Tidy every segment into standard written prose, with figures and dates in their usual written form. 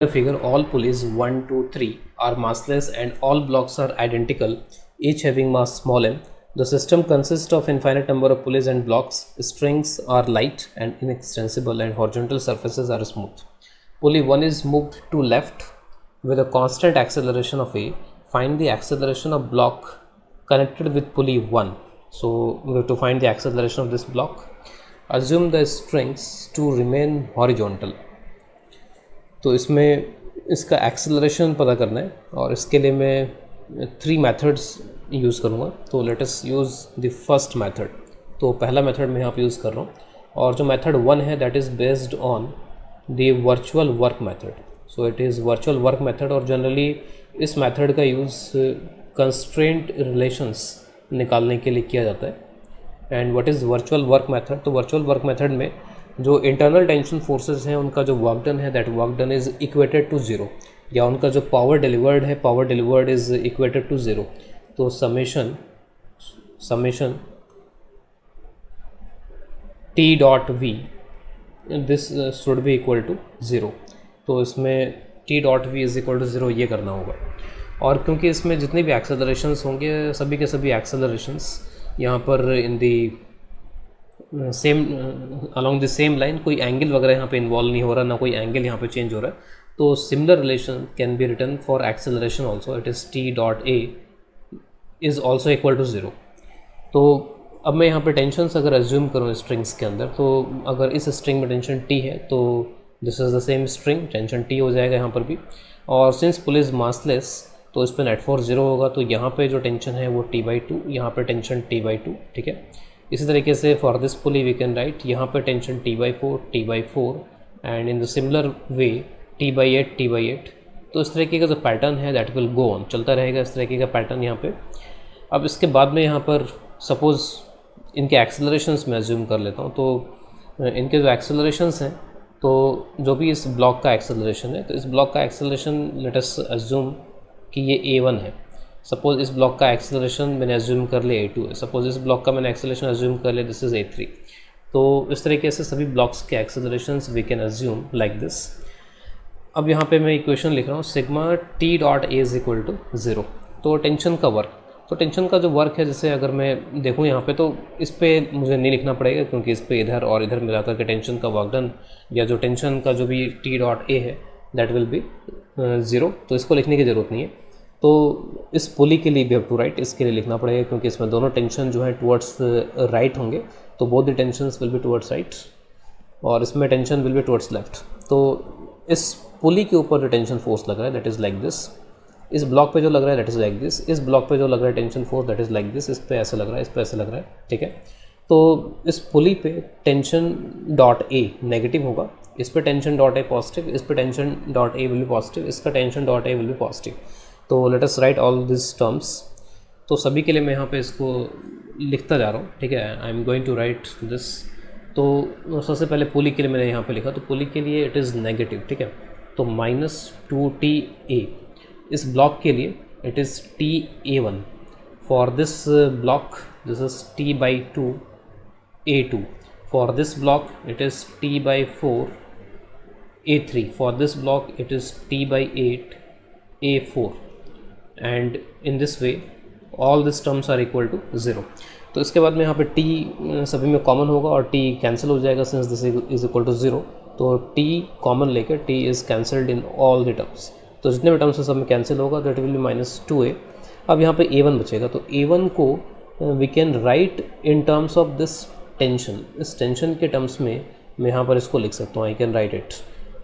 The figure, all pulleys 1, 2, 3 are massless and all blocks are identical, each having mass small m. The system consists of infinite number of pulleys and blocks. Strings are light and inextensible and horizontal surfaces are smooth. Pulley 1 is moved to left with a constant acceleration of a. Find the acceleration of block connected with pulley 1. So we have to find the acceleration of this block. Assume the strings to remain horizontal. तो इसमें इसका acceleration पता करना है और इसके लिए मैं 3 मेथड्स यूज़ करूँगा. तो let us use the first method. तो पहला मेथड मैं यहाँ पे यूज़ कर रहा हूँ और जो मेथड 1 है that is based on the virtual work method. So it is virtual work method और जनरली इस मेथड का यूज़ कंस्ट्रेंट रिलेशंस निकालने के लिए किया जाता है. And what is virtual work method? तो वर्चुअल वर्क मेथड में जो इंटरनल टेंशन फोर्सेस हैं उनका जो वर्क डन है that work done is equated to zero, या उनका जो पावर डिलीवर्ड है power delivered is equated to zero. तो summation T dot V this should be equal to zero. तो इसमें T dot V is equal to zero ये करना होगा. और क्योंकि इसमें जितने भी एक्सेलरेशंस होंगे सभी के सभी एक्सेलरेशंस यहाँ पर in the same along the same line, कोई एंगल वगैरह यहाँ पे इन्वॉल्व नहीं हो रहा, ना कोई एंगल यहाँ पे चेंज हो रहा है. तो similar relation can be written for acceleration also. It is T dot A is also equal to zero. तो अब मैं यहाँ पे टेंशन्स अगर एज्यूम करूँ स्ट्रिंग्स के अंदर, तो अगर इस स्ट्रिंग में टेंशन टी है तो this is the same string, tension T हो जाएगा यहाँ पर भी. और सिंस पुल इज़ मासलेस तो इस पर नेट फोर्स ज़ीरो होगा. तो यहाँ पे जो टेंशन है वो टी/2, यहाँ पे टेंशन टी/2. ठीक है. इसी तरीके से for this pulley we can write यहाँ पे टेंशन टी/4 and in the similar way टी/8. तो इस तरीके का जो पैटर्न है दैट विल गो ऑन, चलता रहेगा इस तरीके का पैटर्न यहाँ पे. अब इसके बाद में यहाँ पर सपोज़ इनके एक्सेलरेशंस में एज्यूम कर लेता हूँ. तो इनके जो एक्सेलरेशंस हैं, तो जो भी इस ब्लॉक का एक्सेलरेशन है, तो इस ब्लॉक का एक्सेलरेशन लेट अस एज्यूम कि ये a1 है. सपोज़ इस ब्लॉक का एक्सेलरेशन मैंने एज्यूम कर लिया a2 है. सपोज़ इस ब्लॉक का मैंने एक्सेलरेशन एज्यूम कर लिया दिस इज़ a3. तो इस तरीके से सभी ब्लॉक्स के accelerations we can assume like this. अब यहाँ पे मैं इक्वेशन लिख रहा हूँ sigma T dot A is equal to zero. तो टेंशन का वर्क, तो टेंशन का जो वर्क है, जैसे अगर मैं देखूँ यहाँ पे तो इस पर मुझे नहीं लिखना पड़ेगा क्योंकि इस पर इधर और इधर मिलाकर के टेंशन का वर्क डन या जो टेंशन का जो भी टी डॉट ए है दैट विल बी ज़ीरो. तो इसको लिखने की ज़रूरत नहीं है. तो इस पुली के लिए भी हैव टू राइट, इसके लिए लिखना पड़ेगा क्योंकि इसमें दोनों टेंशन जो है टुवर्ड्स राइट होंगे. तो both the tensions will be towards right और इसमें tension will be towards left. तो इस पुली के ऊपर जो टेंशन फोर्स लग रहा है दैट इज़ लाइक दिस. इस ब्लॉक पे जो लग रहा है दैट इज़ लाइक दिस. इस ब्लॉक पे जो लग रहा है tension force that is like this. इस पे ऐसे लग रहा है, इस पे ऐसे लग रहा है. ठीक है. तो इस पुली पे टेंशन डॉट ए नेगेटिव होगा, इस पे टेंशन डॉट ए पॉजिटिव, इस पे tension dot A will be positive, इसका tension dot A will be positive. तो let us write all this terms. तो सभी के लिए मैं यहाँ पे इसको लिखता जा रहा हूँ. ठीक है. I am going to write this. तो सबसे पहले पुली के लिए मैंने यहाँ पे लिखा, तो पुली के लिए इट इज़ नेगेटिव. ठीक है. तो -2ta. इस ब्लॉक के लिए it is ta1. For this block this is t/2 a2. For this block it is t/4 a3. For this block it is t/8 a4. And in this way all this terms are equal to zero. तो इसके बाद में यहाँ पे t सभी में common होगा और t कैंसिल हो जाएगा since this is equal to zero. तो t कॉमन लेकर t is cancelled in all the terms. तो जितने भी टर्म्स है सब में कैंसिल होगा, दैट विल बी -2a. अब यहाँ पे a1 बचेगा. तो a1 को we can write in terms of this tension. इस टेंशन के टर्म्स में मैं यहाँ पर इसको लिख सकता हूँ, आई कैन राइट इट.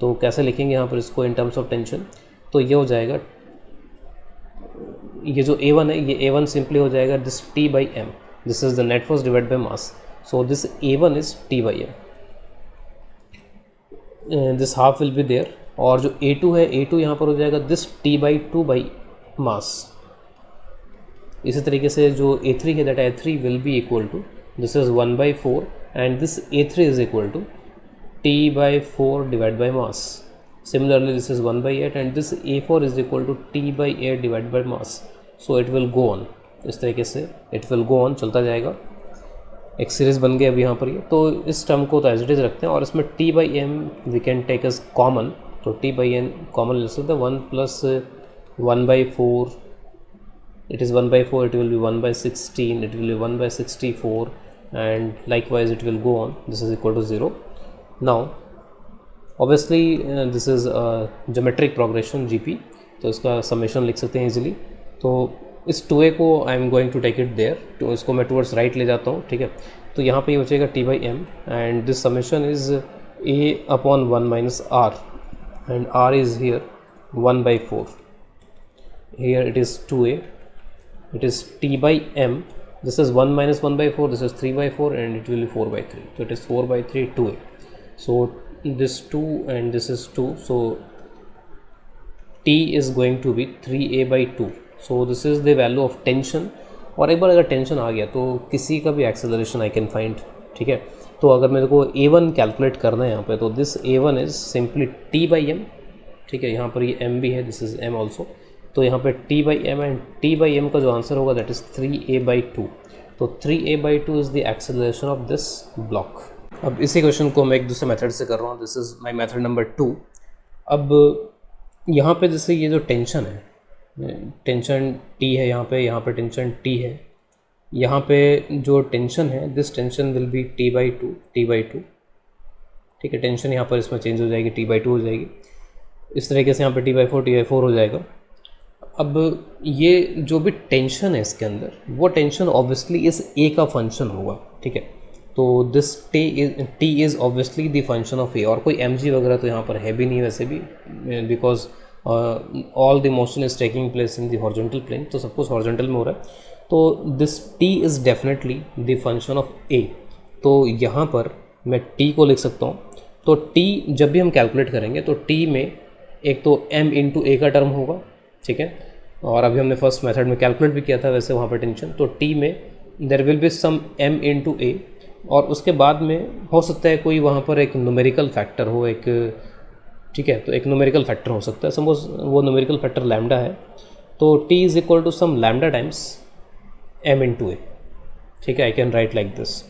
तो कैसे लिखेंगे यहाँ पर इसको इन टर्म्स ऑफ टेंशन? तो ये हो जाएगा, ये जो a1 है ये a1 सिंपली हो जाएगा this t/m. This is the net force divide by mass. So this a1 is t/m. This half will be there. और जो a2 है a2 यहाँ पर हो जाएगा दिस t/2 बाई मास. इसी तरीके से जो a3 है that a3 will be equal to this is 1/4 and this a3 is equal to t/4 divide by mass. Similarly, this is 1/8 and this a4 is equal to t/8 divided by mass. So it will go on. इस तरीके से it will go on, चलता जाएगा. एक series बन गई अब यहाँ पर ये. तो इस टर्म को तो एज इट इज़ रखते हैं और इसमें t/m we can take as common. तो टी बाई एन कॉमन ले सकते हैं, 1 plus 1/4, it is 1/4, it will be 1/16, it will be 1/64, and likewise it will go on. This is equal to 0. Now obviously this is a geometric progression GP, तो इसका summation लिख सकते हैं easily. तो इस 2a को I am going to take it there, तो इसको मैं टूवर्ड्स राइट ले जाता हूँ, ठीक है। तो यहाँ पे ये बचेगा t by M, and this summation is a upon 1 minus r, and r is here 1/4, here it is 2a, it is t by m, this is 1 minus 1/4, this is 3/4, and it will be 4/3, so it is 4/3 2a, so this 2 and this is 2, so t is going to be 3a/2, so this is the value of tension। और एक बार अगर tension आ गया तो किसी का भी acceleration I can find, ठीक है। तो अगर मेरे को a1 कैलकुलेट करना है यहाँ पे, तो this a1 is simply t by m, ठीक है। यहाँ पर ये m भी है, दिस इज m ऑल्सो, तो यहाँ पे t by M, and t by M का जो आंसर होगा दैट इज़ 3a/2, तो 3a/2 is the acceleration of this block. अब इसी क्वेश्चन को मैं एक दूसरे मेथड से कर रहा हूँ, this is my method number 2। अब यहाँ पे जैसे ये जो टेंशन है, टेंशन t है यहाँ पे टेंशन t है, यहाँ पे जो टेंशन है this tension will be t/2, ठीक है। टेंशन यहाँ पर इसमें चेंज हो जाएगी, t/2 हो जाएगी, इस तरीके से यहाँ पे t/4 हो जाएगा। अब ये जो भी टेंशन है इसके अंदर, वो टेंशन ऑब्वियसली इस ए का फंक्शन होगा, ठीक है। तो this T is obviously the function of A, और कोई एम जी वगैरह तो यहाँ पर है भी नहीं वैसे भी, because all the motion is taking place in the horizontal plane, तो सब कुछ हॉरिजॉन्टल में हो रहा है। तो this T is definitely the function of a, तो यहाँ पर मैं टी को लिख सकता हूँ। तो टी जब भी हम कैलकुलेट करेंगे तो टी में एक तो m इंटू ए का टर्म होगा, ठीक है, और अभी हमने फर्स्ट मेथड में कैलकुलेट भी किया था वैसे वहाँ पर टेंशन, तो t में there will be some m into a, और उसके बाद में हो सकता है कोई वहाँ पर एक न्यूमेरिकल फैक्टर हो, एक, ठीक है, तो एक न्यूमेरिकल फैक्टर हो सकता है, सपोज वो न्यूमेरिकल फैक्टर लैम्डा है, तो t is equal to some lambda times m into a, ठीक है। I can write like this.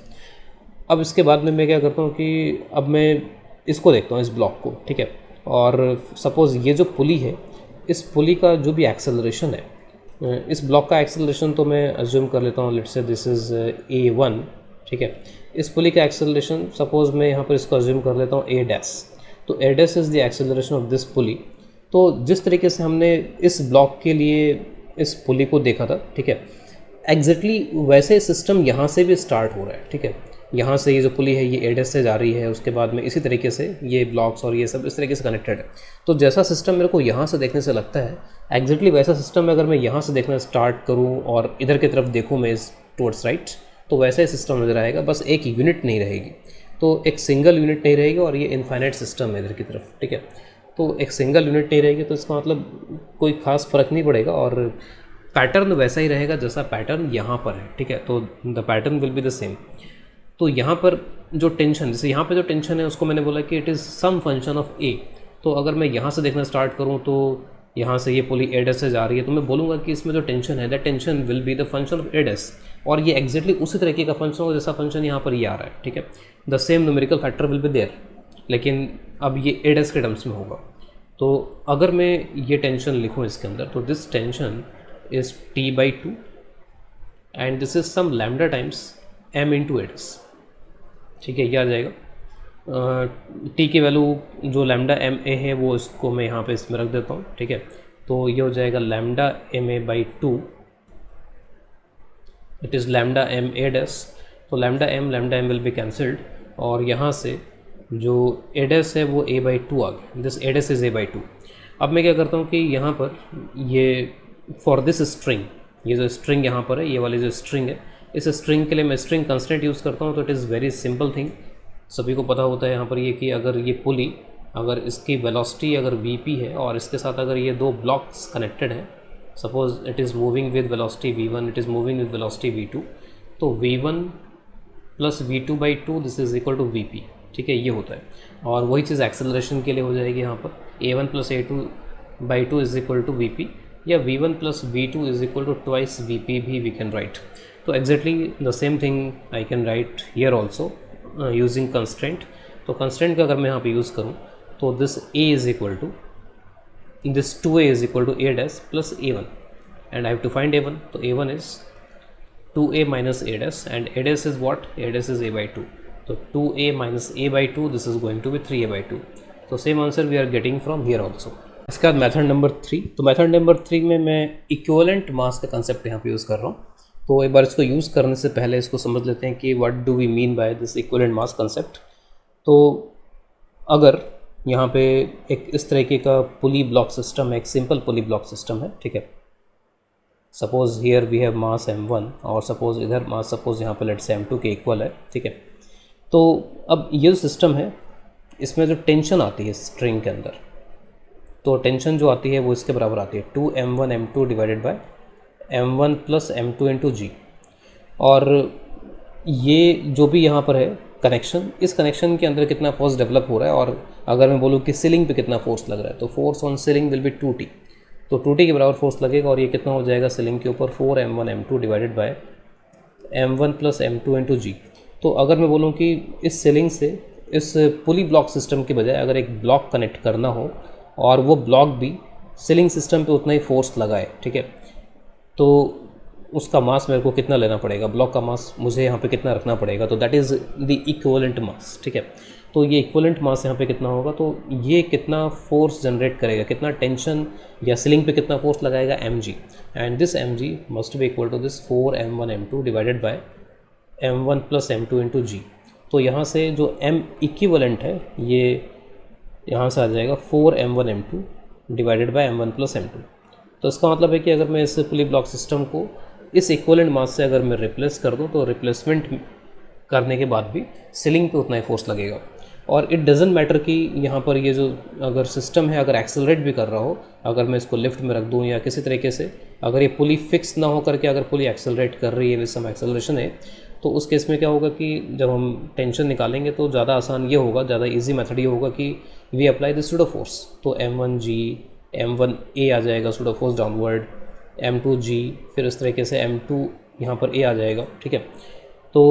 अब इसके बाद में मैं क्या करता हूँ कि अब मैं इसको देखता हूँ, इस ब्लॉक को, ठीक है, और सपोज़ ये जो पुली है, इस पुली का जो भी एक्सेलरेशन है, इस ब्लॉक का एक्सेलरेशन तो मैं अज्यूम कर लेता हूँ, let's say this is a1, ठीक है। इस पुली का एक्सेलरेशन सपोज़ मैं यहाँ पर इसको अज्यूम कर लेता हूँ a', तो a' is the acceleration of this pulley. तो जिस तरीके से हमने इस ब्लॉक के लिए इस पुली को देखा था, ठीक है, एग्जैक्टली वैसे सिस्टम यहाँ से भी स्टार्ट हो रहा है, ठीक है। यहाँ से ये जो पुली है ये a' से जा रही है, उसके बाद में इसी तरीके से ये ब्लॉक्स और ये सब इस तरीके से कनेक्टेड है। तो जैसा सिस्टम मेरे को यहाँ से देखने से लगता है, एग्जैक्टली वैसा सिस्टम अगर मैं यहाँ से देखना स्टार्ट करूँ और इधर की तरफ देखूँ मैं इस टुवर्ड्स राइट, तो वैसा ही सिस्टम नज़र आएगा, बस एक यूनिट नहीं रहेगी, तो एक सिंगल यूनिट नहीं रहेगी, और ये इनफाइनाइट सिस्टम है इधर की तरफ, ठीक है। तो एक सिंगल यूनिट नहीं रहेगी, तो इसका मतलब कोई खास फ़र्क नहीं पड़ेगा, और पैटर्न वैसा ही रहेगा जैसा पैटर्न यहाँ पर है, ठीक है। तो the pattern will be the same. तो यहाँ पर जो टेंशन, जैसे यहाँ पे जो टेंशन है उसको मैंने बोला कि it is some function of a, तो अगर मैं यहाँ से देखना स्टार्ट करूँ तो यहाँ से ये पुली a' से जा रही है, तो मैं बोलूँगा कि इसमें जो टेंशन है that tension will be the function of a', और ये एग्जैक्टली उसी तरीके का फंक्शन होगा जैसा फंक्शन यहाँ पर ये आ रहा है, ठीक है। The same numerical factor will be there, लेकिन अब ये a' के टर्म्स में होगा। तो अगर मैं ये टेंशन लिखूँ इसके अंदर, तो this tension is t/2 and this is some lambda times m into a', ठीक है, ये आ जाएगा। t की वैल्यू जो लैम्डा एम ए है वो इसको मैं यहाँ पे इसमें रख देता हूँ, ठीक है। तो ये हो जाएगा lambda ma/2, it is lambda ma', तो lambda m will be cancelled, और यहाँ से जो a' है वो a/2 आ गया, दिस a' इज़ a/2। अब मैं क्या करता हूँ कि यहाँ पर ये फॉर दिस स्ट्रिंग, ये जो स्ट्रिंग यहाँ पर है, ये वाली जो स्ट्रिंग है, इस स्ट्रिंग के लिए मैं स्ट्रिंग कंस्ट्रेंट यूज़ करता हूँ। तो it is very simple thing, सभी को पता होता है यहाँ पर ये कि अगर ये पुली, अगर इसकी वेलोसिटी अगर vp है और इसके साथ अगर ये दो ब्लॉक्स कनेक्टेड हैं, suppose it is moving with velocity v1, it is moving with velocity v2, तो v1 plus v2/2 this is equal to vp, ठीक है, ये होता है। और वही चीज़ एक्सेलरेशन के लिए हो जाएगी यहाँ पर, a1 plus a2/2 is equal to vp, या v1 plus v2 is equal to twice vp भी वी कैन राइट। तो exactly the same thing I can write here also using constraint. तो कंस्ट्रेंट का अगर मैं यहाँ पे यूज़ करूँ तो this A is equal to this 2a is equal to a dash plus a1 and I have to find a1. So a1 is 2a minus a dash and a dash is what? A dash is a by 2. So 2a minus a by 2, this is going to be 3a by 2. So same answer we are getting from here also. इसके बाद method number 3. तो method number 3 में मैं equivalent mass का concept यहाँ पे use कर रहा हूँ. तो एक बार इसको यूज़ करने से पहले इसको समझ लेते हैं कि what do we mean by this equivalent mass concept. तो अगर यहाँ पे एक इस तरीके का पुली ब्लॉक सिस्टम है, एक सिंपल पुली ब्लॉक सिस्टम है, ठीक है. Suppose here we have mass m1 और सपोज इधर मास सपोज यहाँ पे लेट से m2 के इक्वल है, ठीक है. तो अब ये जो सिस्टम है इसमें जो टेंशन आती है स्ट्रिंग के अंदर, तो टेंशन जो आती है वो इसके बराबर आती है 2m1 m2 divided by m1 plus m2 into g. और ये जो भी यहाँ पर है कनेक्शन, इस कनेक्शन के अंदर कितना फोर्स डेवलप हो रहा है, और अगर मैं बोलूँ कि सीलिंग पे कितना फोर्स लग रहा है, तो force on ceiling will be 2t. तो 2t के बराबर फोर्स लगेगा और ये कितना हो जाएगा सीलिंग के ऊपर 4m1 m2 divided by m1 plus m2 into g. तो अगर मैं बोलूँ कि इस सीलिंग से इस पुली ब्लॉक सिस्टम के बजाय अगर एक ब्लॉक कनेक्ट करना हो और वो ब्लॉक भी सीलिंग सिस्टम पे उतना ही फोर्स लगाए, ठीक है, तो उसका मास मेरे को कितना लेना पड़ेगा, ब्लॉक का मास मुझे यहाँ पे कितना रखना पड़ेगा. तो दैट इज़ द इक्विवेलेंट मास, ठीक है. तो ये इक्विवेलेंट मास यहाँ पे कितना होगा, तो ये कितना फोर्स जनरेट करेगा, कितना टेंशन या सीलिंग पे कितना फोर्स लगाएगा, mg. And this mg must be equal to this 4m1 m2 divided by m1 plus m2 into g. तो यहाँ से जो m इक्विवेलेंट है ये यहाँ से आ जाएगा 4m1 m2 divided by m1 plus m2. तो इसका मतलब है कि अगर मैं इस पुली ब्लॉक सिस्टम को इस इक्विवेलेंट मास से अगर मैं रिप्लेस कर दूं तो रिप्लेसमेंट करने के बाद भी सीलिंग पे उतना ही फोर्स लगेगा. और इट डजेंट मैटर कि यहाँ पर ये जो अगर सिस्टम है अगर एक्सेलरेट भी कर रहा हो, अगर मैं इसको लिफ्ट में रख दूँ या किसी तरीके से अगर ये पुली फिक्स ना हो करके अगर पुली एक्सेलरेट कर रही है विद सम एक्सेलरेशन है, तो उस केस में क्या होगा कि जब हम टेंशन निकालेंगे तो ज़्यादा आसान ये होगा, ज़्यादा ईजी मेथड ये होगा कि we apply the pseudo force. तो m1g m1a आ जाएगा सूडो फोर्स डाउनवर्ड, m2g फिर इस तरीके से m2 यहाँ पर a आ जाएगा, ठीक है. तो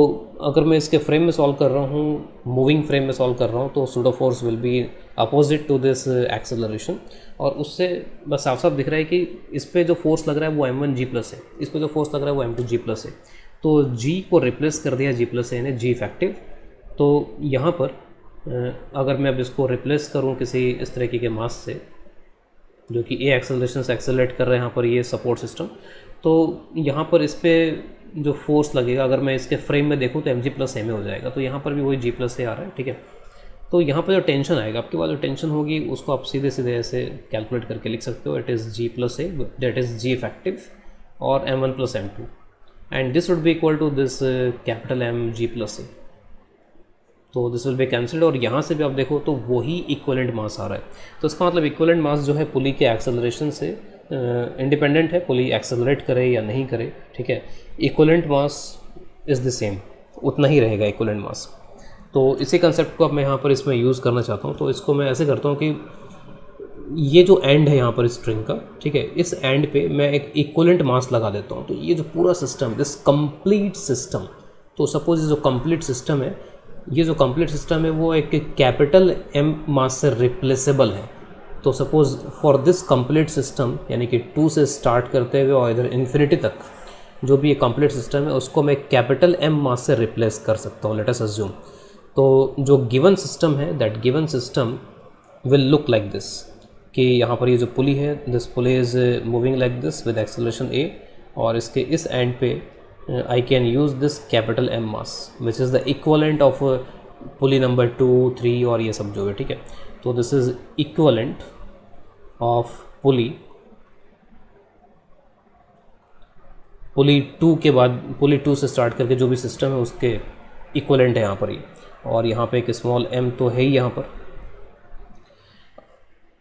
अगर मैं इसके फ्रेम में सॉल्व कर रहा हूँ, मूविंग फ्रेम में सॉल्व कर रहा हूँ, तो pseudo force will be opposite to this acceleration. और उससे बस साफ साफ दिख रहा है कि इस पर जो फोर्स लग रहा है वो m1g प्लस है, इस पर जो फोर्स लग रहा है वो m2g प्लस है. तो g को रिप्लेस कर दिया g प्लस है यानी g इफेक्टिव. तो यहाँ पर अगर मैं अब इसको रिप्लेस करूँ किसी इस तरीके के मास से जो कि ए एक्सेलरेशन से एक्सेलरेट कर रहे हैं यहाँ पर ये सपोर्ट सिस्टम, तो यहाँ पर इस पर जो फोर्स लगेगा अगर मैं इसके फ्रेम में देखूँ तो mg प्लस m हो जाएगा. तो यहाँ पर भी वही g प्लस a आ रहा है, ठीक है. तो यहाँ पर जो टेंशन आएगा आपके पास, जो टेंशन होगी उसको आप सीधे सीधे ऐसे कैलकुलेट करके लिख सकते हो. It is g plus a that is g effective और m1 plus m2 and this would be equal to this capital M g plus a. तो दिस विल बी कैंसिल्ड और यहाँ से भी आप देखो तो वही इक्विवेलेंट मास आ रहा है. तो इसका मतलब इक्विवेलेंट मास जो है पुली के एक्सेलरेशन से इंडिपेंडेंट है, पुली एक्सेलरेट करे या नहीं करे, ठीक है. Equivalent mass is the same, उतना ही रहेगा इक्विवेलेंट मास. तो इसी कंसेप्ट को अब मैं यहाँ पर इसमें यूज़ करना चाहता हूँ. तो इसको मैं ऐसे करता हूँ कि ये जो एंड है यहाँ पर स्ट्रिंग का, ठीक है, इस एंड पे मैं एक इक्विवेलेंट मास लगा देता हूँ. तो ये जो पूरा सिस्टम, दिस कंप्लीट सिस्टम, तो सपोज ये जो कंप्लीट सिस्टम है, ये जो कंप्लीट सिस्टम है वो एक कैपिटल M मास से रिप्लेसेबल है. तो suppose for this complete system यानी कि 2 से स्टार्ट करते हुए और इधर इन्फिनिटी तक जो भी ये कंप्लीट सिस्टम है उसको मैं कैपिटल M मास से रिप्लेस कर सकता हूँ, लेट अस अज्यूम. तो जो गिवन सिस्टम है that given system will look like this, कि यहाँ पर ये जो पुली है, this pulley is moving like this with acceleration a, और इसके इस एंड पे I can use this capital M mass which is the equivalent of pulley number 2, 3 और ये सब जो है, ठीक है. तो this is equivalent of pulley 2 के बाद पुली 2 से स्टार्ट करके जो भी सिस्टम है उसके इक्वलेंट है यहाँ पर ये. और यहाँ पे एक स्मॉल m तो है ही यहाँ पर.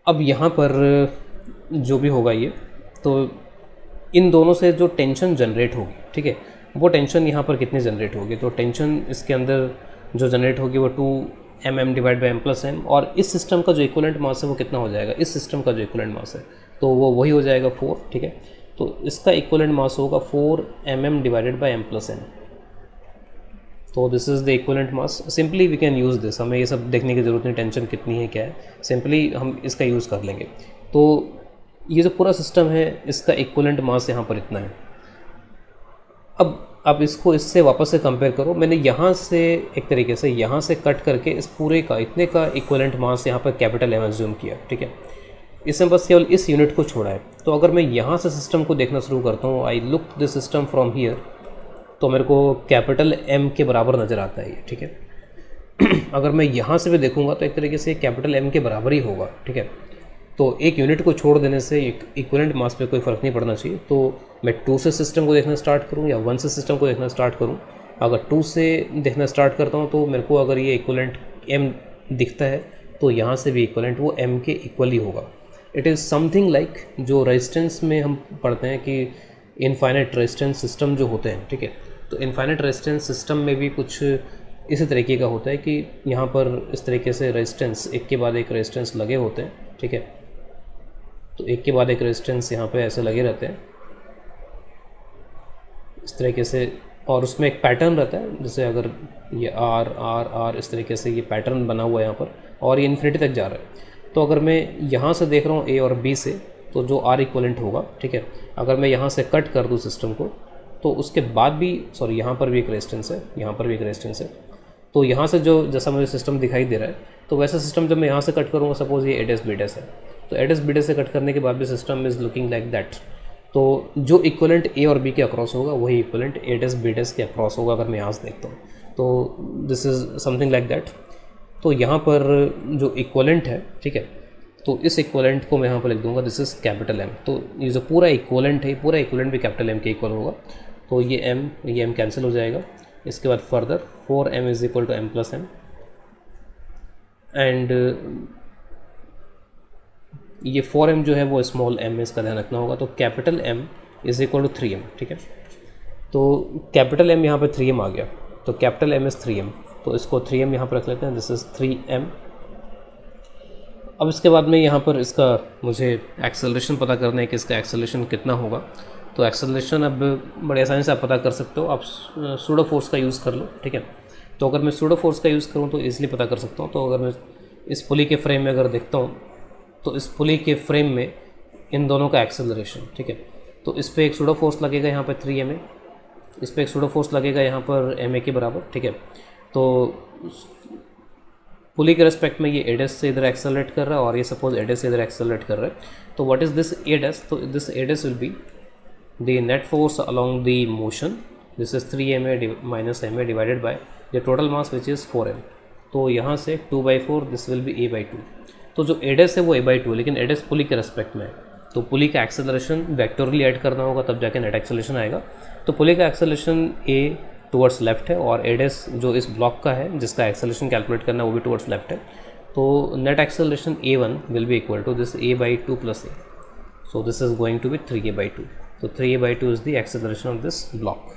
अब यहाँ पर जो भी होगा ये, तो इन दोनों से जो टेंशन जनरेट होगी, ठीक है, वो टेंशन यहाँ पर कितनी जनरेट होगी. तो टेंशन इसके अंदर जो जनरेट होगी वो 2mm divide by m plus m, और इस सिस्टम का जो इक्वलेंट मास है वो कितना हो जाएगा, इस सिस्टम का जो इक्वलेंट मास है तो वो वही हो जाएगा 4, ठीक है. तो इसका इक्वलेंट मास होगा 4mm divided by m plus m. तो this is the equivalent mass. Simply we can use this, हमें ये सब देखने की ज़रूरत नहीं, टेंशन कितनी है क्या है, सिंपली हम इसका यूज़ कर लेंगे. तो ये जो पूरा सिस्टम है इसका इक्विवेलेंट मास यहाँ पर इतना है. अब इसको इससे वापस से कंपेयर करो. मैंने यहाँ से एक तरीके से यहाँ से कट करके इस पूरे का इतने का इक्विवेलेंट मास यहाँ पर कैपिटल एम एज्यूम किया. ठीक है, इसमें बस केवल इस यूनिट को छोड़ा है. तो अगर मैं यहाँ से सिस्टम को देखना शुरू करता हूँ, I look this system from here, तो मेरे को कैपिटल एम के बराबर नज़र आता है ये. ठीक है, अगर मैं यहाँ से भी देखूँगा तो एक तरीके से कैपिटल एम के बराबर ही होगा. ठीक है, तो एक यूनिट को छोड़ देने से एक इक्विवेलेंट मास पे कोई फ़र्क नहीं पड़ना चाहिए. तो मैं 2 से सिस्टम को देखना स्टार्ट करूँ या 1 से सिस्टम को देखना स्टार्ट करूँ, अगर 2 से देखना स्टार्ट करता हूँ तो मेरे को अगर ये इक्विवेलेंट m दिखता है तो यहाँ से भी इक्विवेलेंट वो m के इक्वल ही होगा. इट इज़ समथिंग लाइक जो रेजिस्टेंस में हम पढ़ते हैं कि इनफाइनाइट रेजिस्टेंस सिस्टम जो होते हैं. ठीक है, तो इनफाइनाइट रेजिस्टेंस सिस्टम में भी कुछ इसी तरीके का होता है कि यहाँ पर इस तरीके से रेजिस्टेंस एक के बाद एक रेजिस्टेंस लगे होते हैं. ठीक है, तो एक के बाद एक रेजिस्टेंस यहाँ पे ऐसे लगे रहते हैं इस तरीके से, और उसमें एक पैटर्न रहता है. जैसे अगर ये आर आर आर इस तरीके से ये पैटर्न बना हुआ है यहाँ पर, और ये इन्फिनिटी तक जा रहा है. तो अगर मैं यहाँ से देख रहा हूँ ए और बी से, तो जो आर इक्वलेंट होगा. ठीक है, अगर मैं यहाँ से कट कर दूँ सिस्टम को, तो उसके बाद भी सॉरी यहाँ पर भी एक रेजिस्टेंस है, यहाँ पर भी एक रेजिस्टेंस है. तो यहाँ से जो जैसा मुझे सिस्टम दिखाई दे रहा है, तो वैसा सिस्टम जब मैं यहाँ से कट करूँगा, सपोज ये एडेस बीडेस है, तो एडेस बीडेस से कट करने के बाद भी system is looking like that. तो जो इक्वलेंट ए और बी के अक्रॉस होगा वही इक्वलेंट एडेस बीडेस के अक्रॉस होगा अगर मैं यहाँ से देखता हूँ. तो this is something like that. तो यहाँ पर जो इक्वलेंट है, ठीक है, तो इस इक्वलेंट को मैं यहाँ पर लिख दूँगा दिस इज़ कैपिटल एम. तो ये जो पूरा इक्वलेंट है, पूरा इक्वलेंट भी कैपिटल एम के इक्वल होगा. तो ये एम कैंसिल हो जाएगा. इसके बाद further 4m is equal to m plus M, and ये 4m जो है वो स्मॉल m, इसका ध्यान रखना होगा. तो capital M is equal to 3m. ठीक है, तो कैपिटल M यहाँ पे 3m आ गया, तो कैपिटल M इज़ 3m. तो इसको 3m यहाँ पर रख लेते हैं, दिस इज़ 3m. अब इसके बाद में यहाँ पर इसका मुझे एक्सेलरेशन पता करना है कि इसका एक्सेलरेशन कितना होगा. तो एक्सेलरेशन अब बड़े आसानी से आप पता कर सकते हो, आप सूडो फोर्स का यूज़ कर लो. ठीक है, तो अगर मैं सूडो फोर्स का यूज़ करूँ तो ईजिली पता कर सकता हूँ. तो अगर मैं इस पुली के फ्रेम में अगर देखता हूँ, तो इस पुली के फ्रेम में इन दोनों का एक्सेलरेशन, ठीक है, तो इस पर एक सूडो फोर्स लगेगा यहाँ पर 3ma, इस पर एक सूडो फोर्स लगेगा यहाँ पर ma के बराबर. ठीक है, तो पुली के रेस्पेक्ट में ये एडेस से इधर एक्सेलरेट कर रहा है और ये सपोज एडेस से इधर एक्सेलरेट कर रहा है. तो व्हाट इज़ दिस एडेस? तो दिस एडेस will be the net force along the motion. This is 3ma minus ma divided by the total mass which is 4m. तो यहाँ से 2/4 this will be a/2. तो जो एडेस है वो a/2 है, लेकिन एडेस पुली के रेस्पेक्ट में है. तो पुली का एक्सेलरेशन वेक्टोरली ऐड करना होगा, तब जाके नेट एक्सेलरेशन आएगा. तो पुली का एक्सेलरेशन a टुवर्ड्स लेफ्ट है और एडेस जो इस ब्लॉक का है जिसका एक्सेलरेशन कैलकुलेट करना है वो भी टुवर्ड्स लेफ्ट है. तो net acceleration a1 will be equal to this a/2 plus a. So this is going to be 3a/2. So 3a/2 is the acceleration of this block.